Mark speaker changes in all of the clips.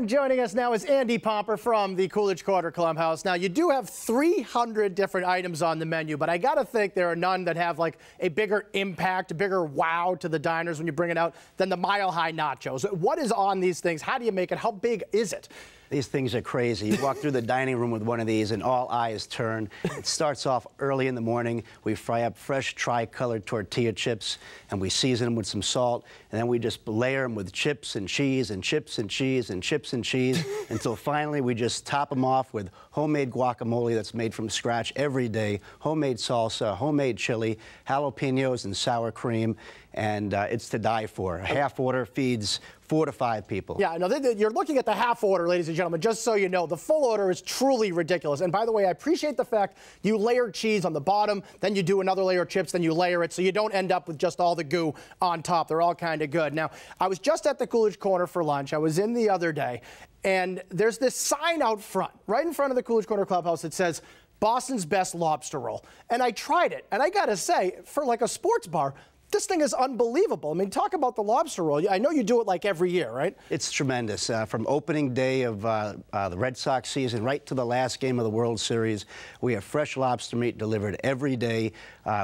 Speaker 1: Joining us now is Andy Pomper from the Coolidge Corner Clubhouse. Now, you do have 300 different items on the menu, but I got to think there are none that have like a bigger impact, a bigger wow to the diners when you bring it out than the Mile High Nachos. What is on these things? How do you make it? How big is it?
Speaker 2: These things are crazy. You walk through the dining room with one of these and all eyes turn. It starts off early in the morning. We fry up fresh tri-colored tortilla chips and we season them with some salt, and then we just layer them with chips and cheese and chips and cheese and chips and cheese until finally we just top them off with homemade guacamole that's made from scratch every day, homemade salsa, homemade chili, jalapenos and sour cream, and it's to die for. A half order feeds 4 to 5 people.
Speaker 1: Yeah, no, you're looking at the half order, ladies and gentlemen, just so you know. The full order is truly ridiculous. And by the way, I appreciate the fact you layer cheese on the bottom, then you do another layer of chips, then you layer it, so you don't end up with just all the goo on top. They're all kind of good. Now, I was just at the Coolidge Corner for lunch. I was in the other day, and there's this sign out front, right in front of the Coolidge Corner Clubhouse that says, Boston's best lobster roll. And I tried it, and I gotta say, for like a sports bar, this thing is unbelievable. I mean, talk about the lobster roll. I know you do it like every year, right?
Speaker 2: It's tremendous. From opening day of the Red Sox season right to the last game of the World Series, we have fresh lobster meat delivered every day.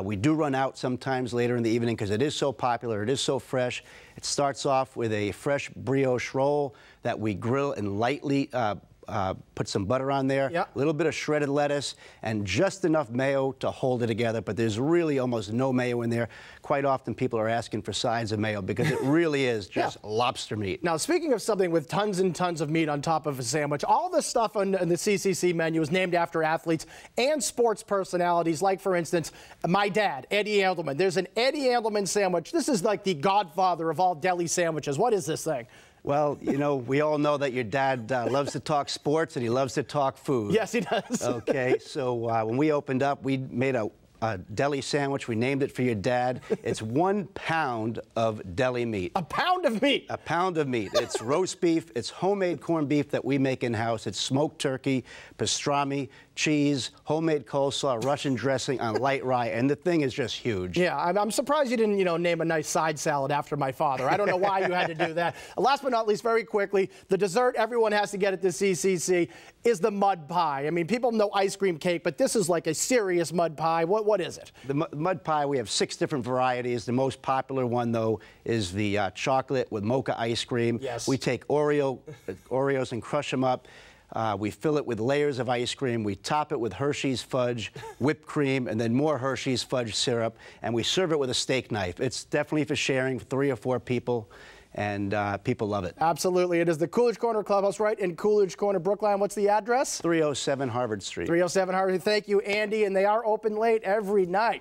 Speaker 2: We do run out sometimes later in the evening because it is so popular. It is so fresh. It starts off with a fresh brioche roll that we grill and lightly put some butter on there, a little bit of shredded lettuce, and just enough mayo to hold it together, but there's really almost no mayo in there. Quite often people are asking for sides of mayo because it really is just lobster meat.
Speaker 1: Now, speaking of something with tons and tons of meat on top of a sandwich, all the stuff on the CCC menu is named after athletes and sports personalities, like, for instance, my dad, Eddie Andelman. There's an Eddie Andelman sandwich. This is like the godfather of all deli sandwiches. What is this thing?
Speaker 2: Well, you know, we all know that your dad loves to talk sports and he loves to talk food.
Speaker 1: Yes, he does.
Speaker 2: Okay, so when we opened up, we made a deli sandwich. We named it for your dad. It's 1 pound of deli meat.
Speaker 1: A pound of meat?
Speaker 2: A pound of meat. It's roast beef. It's homemade corned beef that we make in-house. It's smoked turkey, pastrami, cheese, homemade coleslaw, Russian dressing on light rye, and the thing is just huge.
Speaker 1: Yeah, I'm surprised you didn't, name a nice side salad after my father. I don't know why you had to do that. Last but not least, very quickly, the dessert everyone has to get at the CCC is the mud pie. I mean, people know ice cream cake, but this is like a serious mud pie. What is it?
Speaker 2: The mud pie, we have 6 different varieties. The most popular one, though, is the chocolate with mocha ice cream.
Speaker 1: Yes.
Speaker 2: We take Oreos and crush them up. We fill it with layers of ice cream. We top it with Hershey's fudge, whipped cream, and then more Hershey's fudge syrup. And we serve it with a steak knife. It's definitely for sharing for 3 or 4 people. And people love it.
Speaker 1: Absolutely. It is the Coolidge Corner Clubhouse right in Coolidge Corner, Brookline. What's the address?
Speaker 2: 307 Harvard Street.
Speaker 1: 307 Harvard. Thank you, Andy. And they are open late every night.